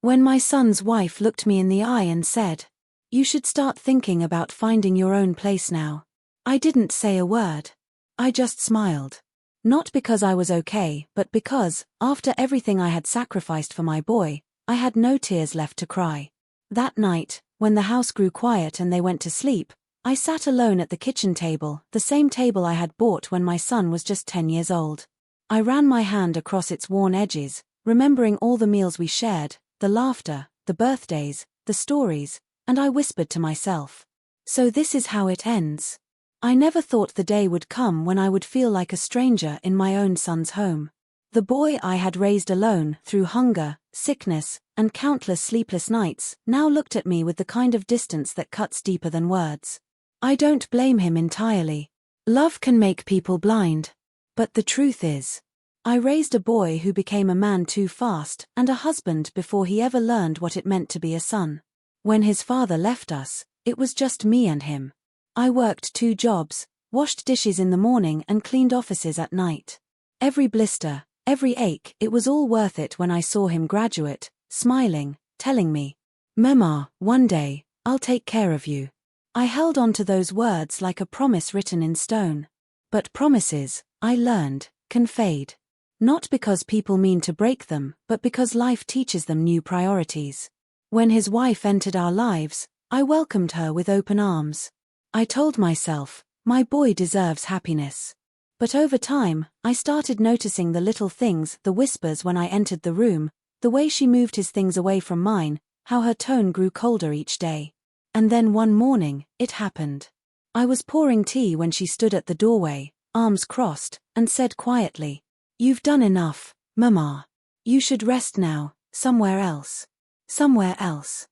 When my son's wife looked me in the eye and said, "You should start thinking about finding your own place now," I didn't say a word. I just smiled. Not because I was okay, but because, after everything I had sacrificed for my boy, I had no tears left to cry. That night, when the house grew quiet and they went to sleep, I sat alone at the kitchen table, the same table I had bought when my son was just 10 years old. I ran my hand across its worn edges, remembering all the meals we shared, the laughter, the birthdays, the stories, and I whispered to myself, "So this is how it ends." I never thought the day would come when I would feel like a stranger in my own son's home. The boy I had raised alone through hunger, sickness, and countless sleepless nights now looked at me with the kind of distance that cuts deeper than words. I don't blame him entirely. Love can make people blind. But the truth is, I raised a boy who became a man too fast and a husband before he ever learned what it meant to be a son. When his father left us, it was just me and him. I worked 2 jobs, washed dishes in the morning and cleaned offices at night. Every blister, every ache, it was all worth it when I saw him graduate, smiling, telling me, "Mama, one day, I'll take care of you." I held on to those words like a promise written in stone. But promises, I learned, can fade. Not because people mean to break them, but because life teaches them new priorities. When his wife entered our lives, I welcomed her with open arms. I told myself, my boy deserves happiness. But over time, I started noticing the little things, the whispers when I entered the room, the way she moved his things away from mine, how her tone grew colder each day. And then one morning, it happened. I was pouring tea when she stood at the doorway, arms crossed, and said quietly, "You've done enough, Mama. You should rest now, somewhere else." Somewhere else.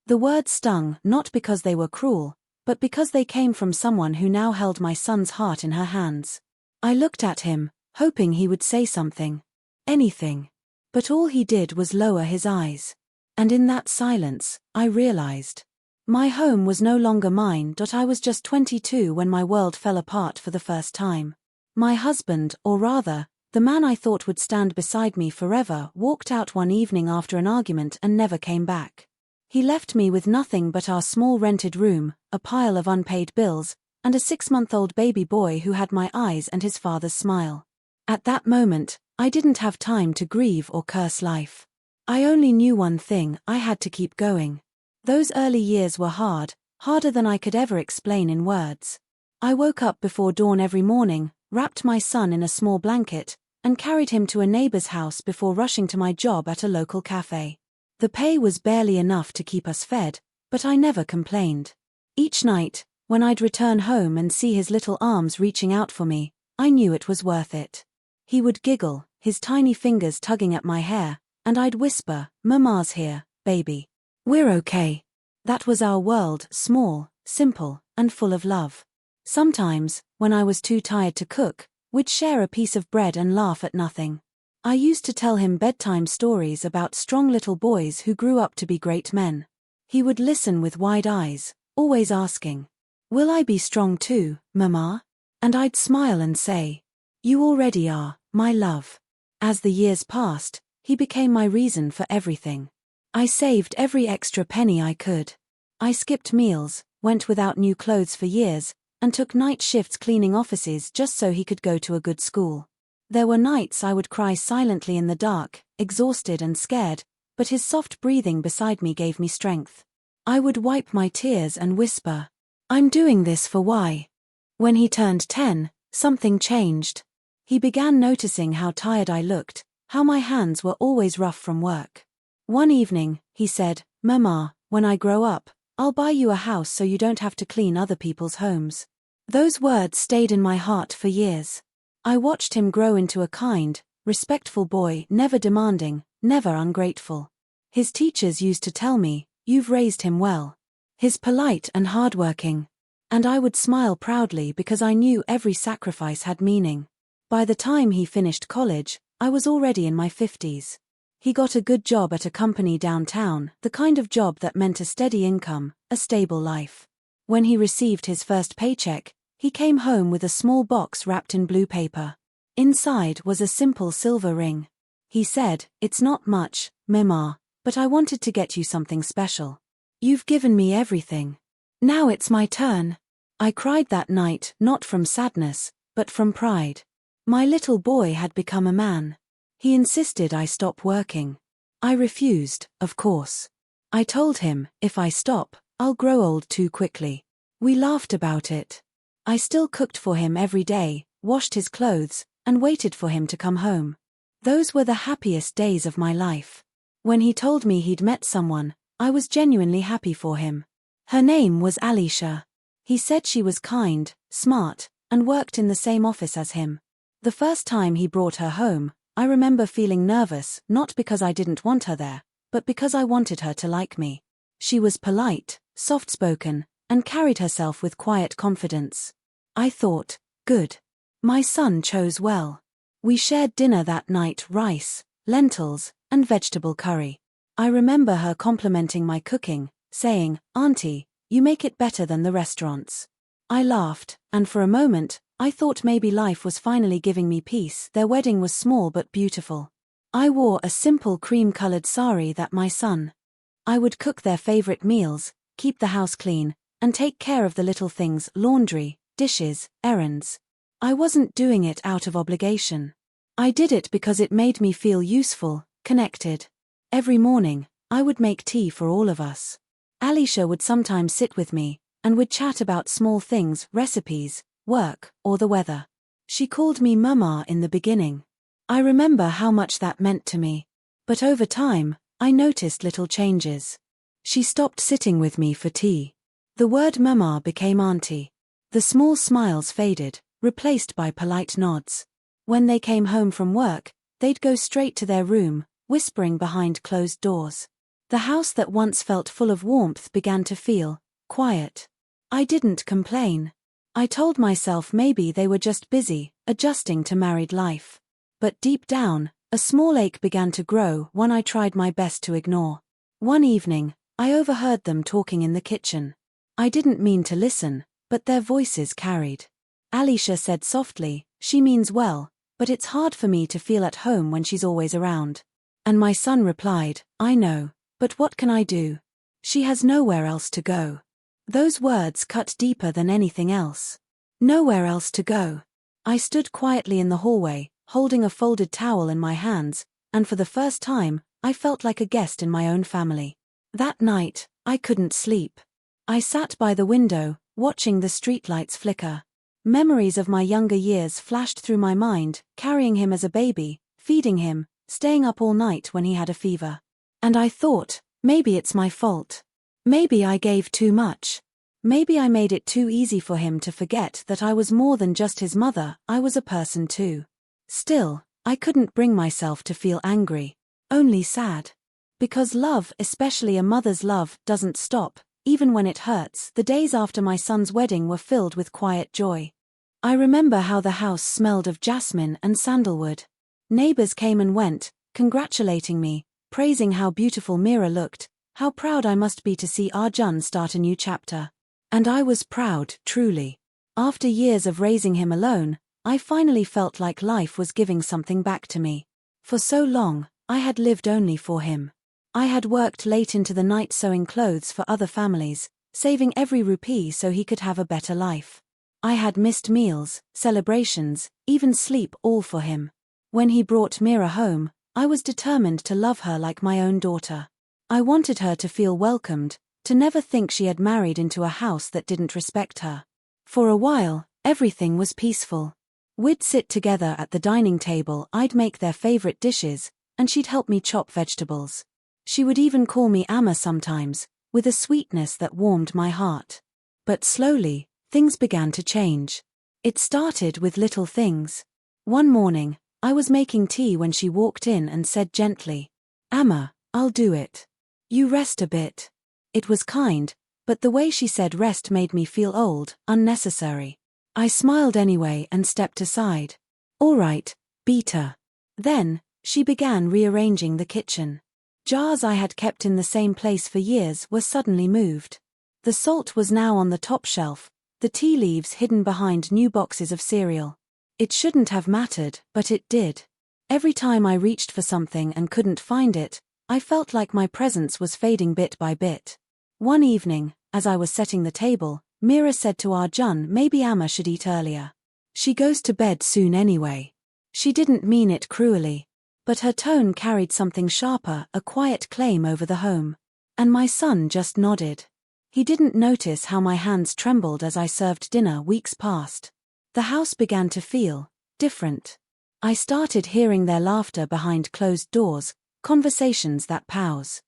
The words stung not because they were cruel, but because they came from someone who now held my son's heart in her hands. I looked at him, hoping he would say something. Anything. But all he did was lower his eyes. And in that silence, I realized. My home was no longer mine. I was just 22 when my world fell apart for the first time. My husband, or rather, the man I thought would stand beside me forever, walked out one evening after an argument and never came back. He left me with nothing but our small rented room, a pile of unpaid bills, and a 6-month-old baby boy who had my eyes and his father's smile. At that moment, I didn't have time to grieve or curse life. I only knew one thing: I had to keep going. Those early years were hard, harder than I could ever explain in words. I woke up before dawn every morning, wrapped my son in a small blanket, and carried him to a neighbor's house before rushing to my job at a local cafe. The pay was barely enough to keep us fed, but I never complained. Each night, when I'd return home and see his little arms reaching out for me, I knew it was worth it. He would giggle, his tiny fingers tugging at my hair, and I'd whisper, "Mama's here, baby. We're okay." That was our world, small, simple, and full of love. Sometimes, when I was too tired to cook, we'd share a piece of bread and laugh at nothing. I used to tell him bedtime stories about strong little boys who grew up to be great men. He would listen with wide eyes, always asking, "Will I be strong too, Mama?" And I'd smile and say, "You already are, my love." As the years passed, he became my reason for everything. I saved every extra penny I could. I skipped meals, went without new clothes for years, and took night shifts cleaning offices just so he could go to a good school. There were nights I would cry silently in the dark, exhausted and scared, but his soft breathing beside me gave me strength. I would wipe my tears and whisper, "I'm doing this for why." When he turned 10, something changed. He began noticing how tired I looked, how my hands were always rough from work. One evening, he said, "Mama, when I grow up, I'll buy you a house so you don't have to clean other people's homes." Those words stayed in my heart for years. I watched him grow into a kind, respectful boy, never demanding, never ungrateful. His teachers used to tell me, "You've raised him well. He's polite and hardworking." And I would smile proudly because I knew every sacrifice had meaning. By the time he finished college, I was already in my 50s. He got a good job at a company downtown, the kind of job that meant a steady income, a stable life. When he received his first paycheck, he came home with a small box wrapped in blue paper. Inside was a simple silver ring. He said, "It's not much, Mama, But I wanted to get you something special. You've given me everything. Now it's my turn. I cried that night, not from sadness, but from pride. My little boy had become a man. He insisted I stop working. I refused, of course. I told him, if I stop, I'll grow old too quickly. We laughed about it. I still cooked for him every day, washed his clothes, and waited for him to come home. Those were the happiest days of my life. When he told me he'd met someone, I was genuinely happy for him. Her name was Alicia. He said she was kind, smart, and worked in the same office as him. The first time he brought her home, I remember feeling nervous, not because I didn't want her there, but because I wanted her to like me. She was polite, soft-spoken, and carried herself with quiet confidence. I thought, good. My son chose well. We shared dinner that night: rice, lentils, and vegetable curry. I remember her complimenting my cooking, saying, "Auntie, you make it better than the restaurants." I laughed, and for a moment, I thought maybe life was finally giving me peace. Their wedding was small but beautiful. I wore a simple cream-colored sari that my son. I would cook their favorite meals, keep the house clean, and take care of the little things: laundry, dishes, errands. I wasn't doing it out of obligation. I did it because it made me feel useful, connected. Every morning, I would make tea for all of us. Alicia would sometimes sit with me, and would chat about small things: recipes, work, or the weather. She called me Mama in the beginning. I remember how much that meant to me. But over time, I noticed little changes. She stopped sitting with me for tea. The word Mama became Auntie. The small smiles faded, replaced by polite nods. When they came home from work, they'd go straight to their room, whispering behind closed doors. The house that once felt full of warmth began to feel quiet. I didn't complain. I told myself maybe they were just busy, adjusting to married life. But deep down, a small ache began to grow, one I tried my best to ignore. One evening, I overheard them talking in the kitchen. I didn't mean to listen, but their voices carried. Alicia said softly, "She means well, but it's hard for me to feel at home when she's always around." And my son replied, "I know, but what can I do? She has nowhere else to go." Those words cut deeper than anything else. Nowhere else to go. I stood quietly in the hallway, holding a folded towel in my hands, and for the first time, I felt like a guest in my own family. That night, I couldn't sleep. I sat by the window, watching the streetlights flicker. Memories of my younger years flashed through my mind: carrying him as a baby, feeding him, staying up all night when he had a fever. And I thought, maybe it's my fault. Maybe I gave too much. Maybe I made it too easy for him to forget that I was more than just his mother, I was a person too. Still, I couldn't bring myself to feel angry. Only sad. Because love, especially a mother's love, doesn't stop, even when it hurts. The days after my son's wedding were filled with quiet joy. I remember how the house smelled of jasmine and sandalwood. Neighbors came and went, congratulating me, praising how beautiful Mira looked, how proud I must be to see Arjun start a new chapter. And I was proud, truly. After years of raising him alone, I finally felt like life was giving something back to me. For so long, I had lived only for him. I had worked late into the night sewing clothes for other families, saving every rupee so he could have a better life. I had missed meals, celebrations, even sleep, all for him. When he brought Mira home, I was determined to love her like my own daughter. I wanted her to feel welcomed, to never think she had married into a house that didn't respect her. For a while, everything was peaceful. We'd sit together at the dining table, I'd make their favorite dishes, and she'd help me chop vegetables. She would even call me Amma sometimes, with a sweetness that warmed my heart. But slowly, things began to change. It started with little things. One morning, I was making tea when she walked in and said gently, "Amma, I'll do it. You rest a bit." It was kind, but the way she said rest made me feel old, unnecessary. I smiled anyway and stepped aside. "All right, Beta." Then, she began rearranging the kitchen. Jars I had kept in the same place for years were suddenly moved. The salt was now on the top shelf, the tea leaves hidden behind new boxes of cereal. It shouldn't have mattered, but it did. Every time I reached for something and couldn't find it, I felt like my presence was fading bit by bit. One evening, as I was setting the table, Mira said to Arjun maybe Amma should eat earlier. She goes to bed soon anyway. She didn't mean it cruelly. But her tone carried something sharper, a quiet claim over the home. And my son just nodded. He didn't notice how my hands trembled as I served dinner weeks past. The house began to feel different. I started hearing their laughter behind closed doors, conversations that pause.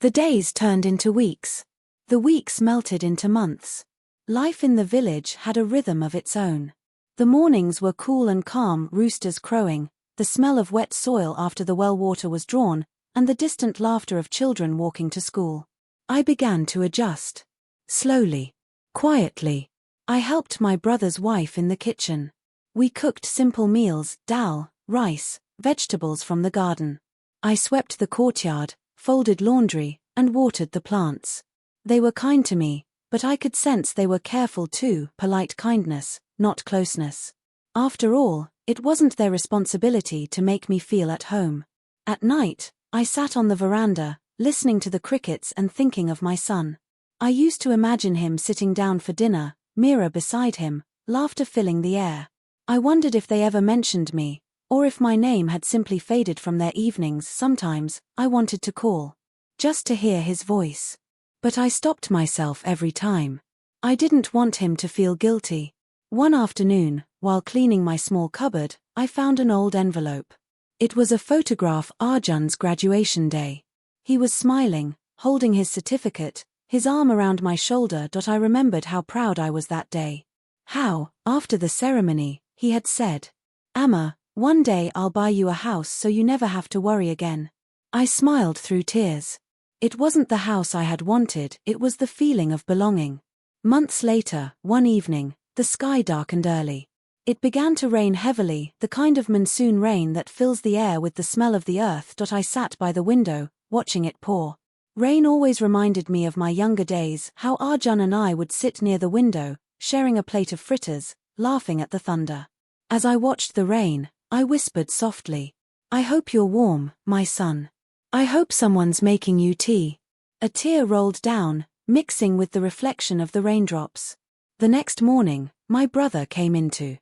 The days turned into weeks. The weeks melted into months. Life in the village had a rhythm of its own. The mornings were cool and calm, roosters crowing, the smell of wet soil after the well water was drawn, and the distant laughter of children walking to school. I began to adjust. Slowly. Quietly. I helped my brother's wife in the kitchen. We cooked simple meals, dal, rice, vegetables from the garden. I swept the courtyard, folded laundry, and watered the plants. They were kind to me, but I could sense they were careful too, polite kindness, not closeness. After all, it wasn't their responsibility to make me feel at home. At night, I sat on the veranda, listening to the crickets and thinking of my son. I used to imagine him sitting down for dinner, Mira beside him, laughter filling the air. I wondered if they ever mentioned me, or if my name had simply faded from their evenings. Sometimes, I wanted to call. Just to hear his voice. But I stopped myself every time. I didn't want him to feel guilty. One afternoon, while cleaning my small cupboard, I found an old envelope. It was a photograph Arjun's graduation day. He was smiling, holding his certificate, his arm around my shoulder. I remembered how proud I was that day. How, after the ceremony, he had said, "Amma, one day I'll buy you a house so you never have to worry again." I smiled through tears. It wasn't the house I had wanted, it was the feeling of belonging. Months later, one evening, the sky darkened early. It began to rain heavily, the kind of monsoon rain that fills the air with the smell of the earth. I sat by the window, watching it pour. Rain always reminded me of my younger days, how Arjun and I would sit near the window, sharing a plate of fritters, laughing at the thunder. As I watched the rain, I whispered softly, "I hope you're warm, my son. I hope someone's making you tea." A tear rolled down, mixing with the reflection of the raindrops. The next morning, my brother came in too.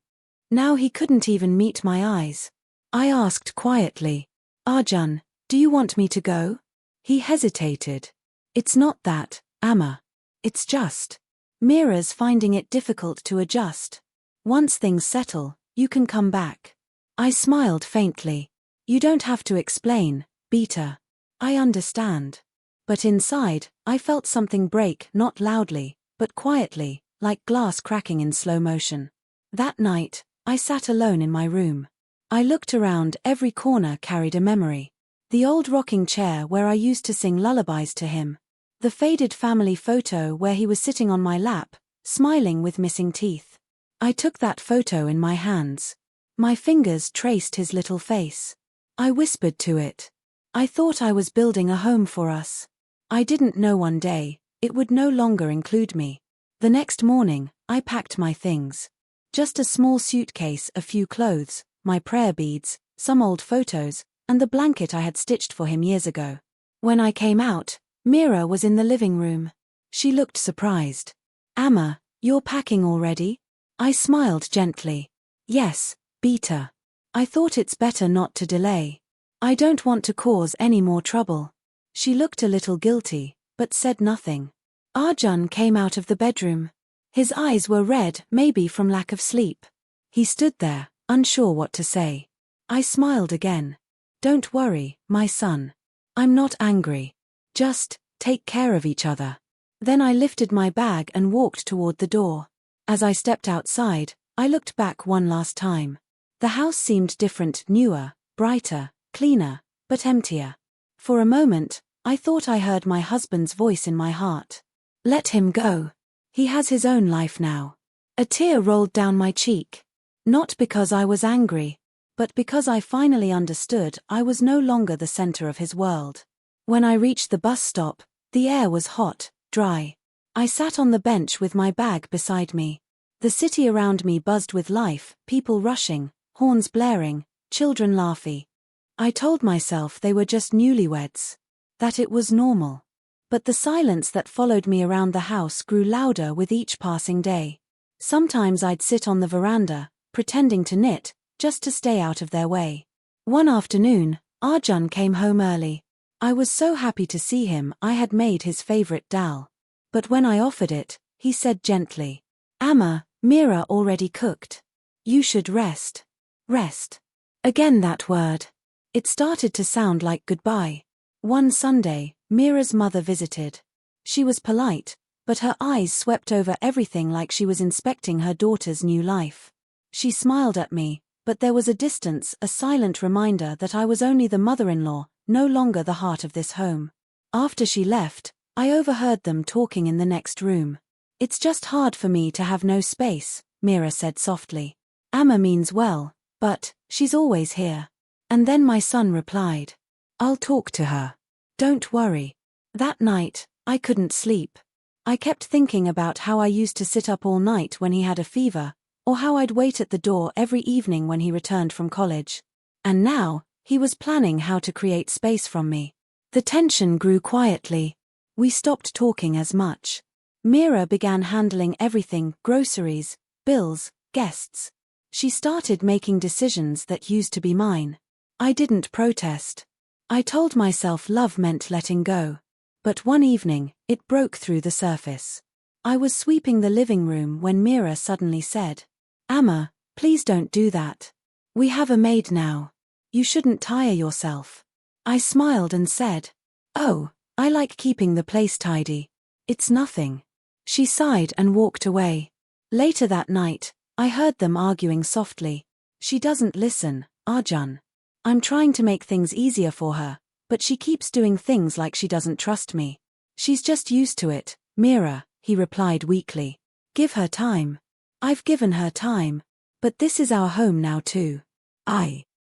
Now he couldn't even meet my eyes. I asked quietly, "Arjun, do you want me to go?" He hesitated. "It's not that, Amma. It's just. Mira's finding it difficult to adjust. Once things settle, you can come back." I smiled faintly. "You don't have to explain, Beta. I understand." But inside, I felt something break, not loudly, but quietly, like glass cracking in slow motion. That night, I sat alone in my room. I looked around, every corner carried a memory. The old rocking chair where I used to sing lullabies to him. The faded family photo where he was sitting on my lap, smiling with missing teeth. I took that photo in my hands. My fingers traced his little face. I whispered to it. I thought I was building a home for us. I didn't know one day, it would no longer include me. The next morning, I packed my things. Just a small suitcase, a few clothes, my prayer beads, some old photos, and the blanket I had stitched for him years ago. When I came out, Mira was in the living room. She looked surprised. "Amma, you're packing already?" I smiled gently. "Yes, Beta. I thought it's better not to delay. I don't want to cause any more trouble." She looked a little guilty, but said nothing. Arjun came out of the bedroom. His eyes were red, maybe from lack of sleep. He stood there, unsure what to say. I smiled again. "Don't worry, my son. I'm not angry. Just, take care of each other." Then I lifted my bag and walked toward the door. As I stepped outside, I looked back one last time. The house seemed different, newer, brighter, cleaner, but emptier. For a moment, I thought I heard my husband's voice in my heart. "Let him go. He has his own life now." A tear rolled down my cheek. Not because I was angry, but because I finally understood I was no longer the center of his world. When I reached the bus stop, the air was hot, dry. I sat on the bench with my bag beside me. The city around me buzzed with life, people rushing, horns blaring, children laughing. I told myself they were just newlyweds. that it was normal. But the silence that followed me around the house grew louder with each passing day. Sometimes I'd sit on the veranda, pretending to knit, just to stay out of their way. One afternoon, Arjun came home early. I was so happy to see him. I had made his favorite dal. But when I offered it, he said gently, "Amma, Mira already cooked. You should rest." Rest. Again that word. It started to sound like goodbye. One Sunday, Mira's mother visited. She was polite, but her eyes swept over everything like she was inspecting her daughter's new life. She smiled at me, but there was a distance, a silent reminder that I was only the mother-in-law, no longer the heart of this home. After she left, I overheard them talking in the next room. "It's just hard for me to have no space," Mira said softly. "Amma means well, but she's always here." And then my son replied, "I'll talk to her. Don't worry." That night, I couldn't sleep. I kept thinking about how I used to sit up all night when he had a fever, or how I'd wait at the door every evening when he returned from college. And now, he was planning how to create space from me. The tension grew quietly. We stopped talking as much. Mira began handling everything: groceries, bills, guests. She started making decisions that used to be mine. I didn't protest. I told myself love meant letting go. But one evening, it broke through the surface. I was sweeping the living room when Mira suddenly said, "Amma, please don't do that. We have a maid now. You shouldn't tire yourself." I smiled and said, "Oh, I like keeping the place tidy. It's nothing." She sighed and walked away. Later that night, I heard them arguing softly. "She doesn't listen, Arjun. I'm trying to make things easier for her, but she keeps doing things like she doesn't trust me." "She's just used to it, Mira," he replied weakly. "Give her time." "I've given her time. But this is our home now too."